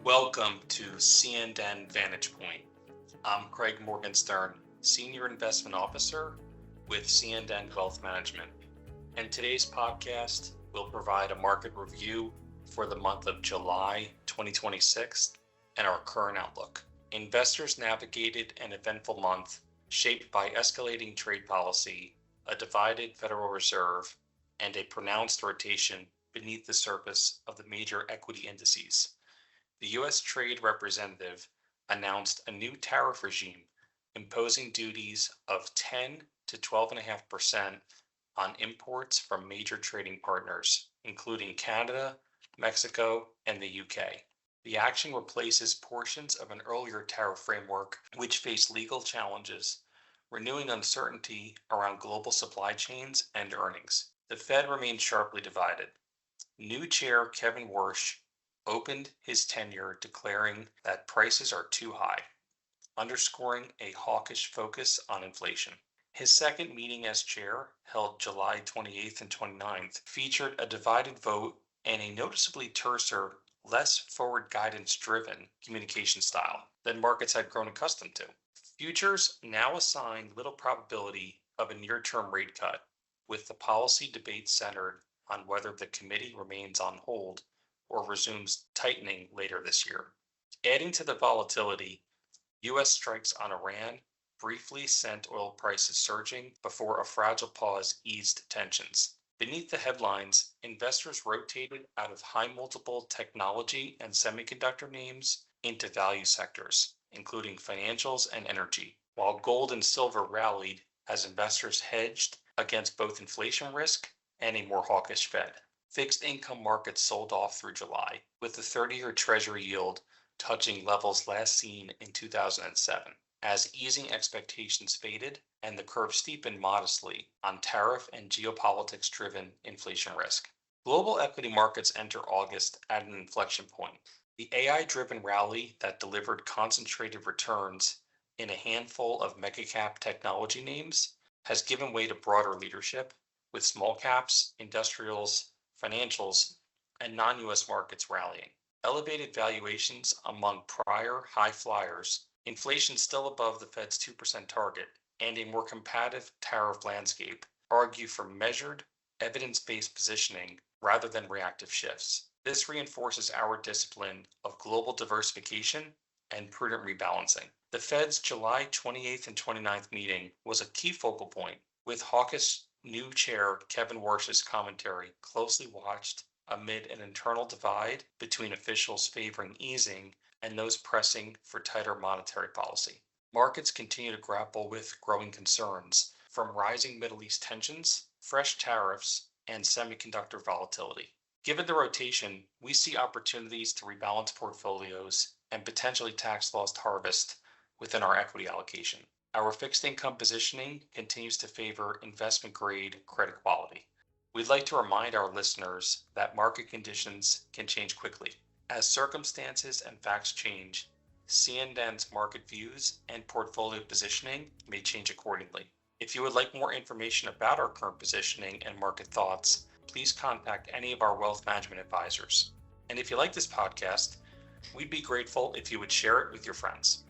Welcome to CNN Vantage Point. I'm Craig Morgenstern, Senior Investment Officer with CNN Wealth Management. And today's podcast will provide a market review for the month of July 2026 and our current outlook. Investors navigated an eventful month shaped by escalating trade policy, a divided Federal Reserve, and a pronounced rotation beneath the surface of the major equity indices. The U.S. Trade Representative announced a new tariff regime imposing duties of 10 to 12.5% on imports from major trading partners, including Canada, Mexico, and the UK. The action replaces portions of an earlier tariff framework which faced legal challenges, renewing uncertainty around global supply chains and earnings. The Fed remains sharply divided. New chair Kevin Warsh opened his tenure declaring that prices are too high, underscoring a hawkish focus on inflation. His second meeting as chair, held July 28th and 29th, featured a divided vote and a noticeably terser, less forward guidance-driven communication style than markets had grown accustomed to. Futures now assign little probability of a near-term rate cut, with the policy debate centered on whether the committee remains on hold or resumes tightening later this year. Adding to the volatility, U.S. strikes on Iran briefly sent oil prices surging before a fragile pause eased tensions. Beneath the headlines, investors rotated out of high multiple technology and semiconductor names into value sectors, including financials and energy, while gold and silver rallied as investors hedged against both inflation risk and a more hawkish Fed. Fixed income markets sold off through July, with the 30-year Treasury yield touching levels last seen in 2007, as easing expectations faded and the curve steepened modestly on tariff and geopolitics-driven inflation risk. Global equity markets enter August at an inflection point. The AI-driven rally that delivered concentrated returns in a handful of mega-cap technology names has given way to broader leadership, with small caps, industrials, financials, and non-U.S. markets rallying. Elevated valuations among prior high flyers, inflation still above the Fed's 2% target, and a more competitive tariff landscape argue for measured, evidence-based positioning rather than reactive shifts. This reinforces our discipline of global diversification and prudent rebalancing. The Fed's July 28th and 29th meeting was a key focal point, with hawkish new chair Kevin Warsh's commentary closely watched amid an internal divide between officials favoring easing and those pressing for tighter monetary policy. Markets continue to grapple with growing concerns from rising Middle East tensions, fresh tariffs, and semiconductor volatility. Given the rotation, we see opportunities to rebalance portfolios and potentially tax-loss harvest within our equity allocation. Our fixed income positioning continues to favor investment-grade credit quality. We'd like to remind our listeners that market conditions can change quickly. As circumstances and facts change, CNN's market views and portfolio positioning may change accordingly. If you would like more information about our current positioning and market thoughts, please contact any of our wealth management advisors. And if you like this podcast, we'd be grateful if you would share it with your friends.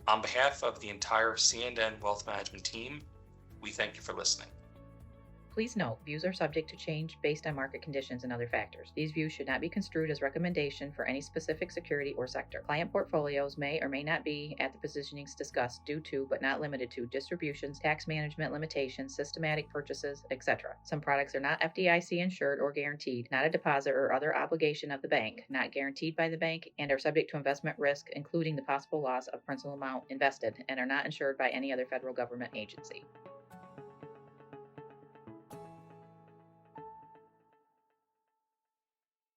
On behalf of the entire CNN Wealth Management team, we thank you for listening. Please note, views are subject to change based on market conditions and other factors. These views should not be construed as recommendation for any specific security or sector. Client portfolios may or may not be at the positionings discussed due to, but not limited to, distributions, tax management limitations, systematic purchases, etc. Some products are not FDIC insured or guaranteed, not a deposit or other obligation of the bank, not guaranteed by the bank, and are subject to investment risk, including the possible loss of principal amount invested, and are not insured by any other federal government agency.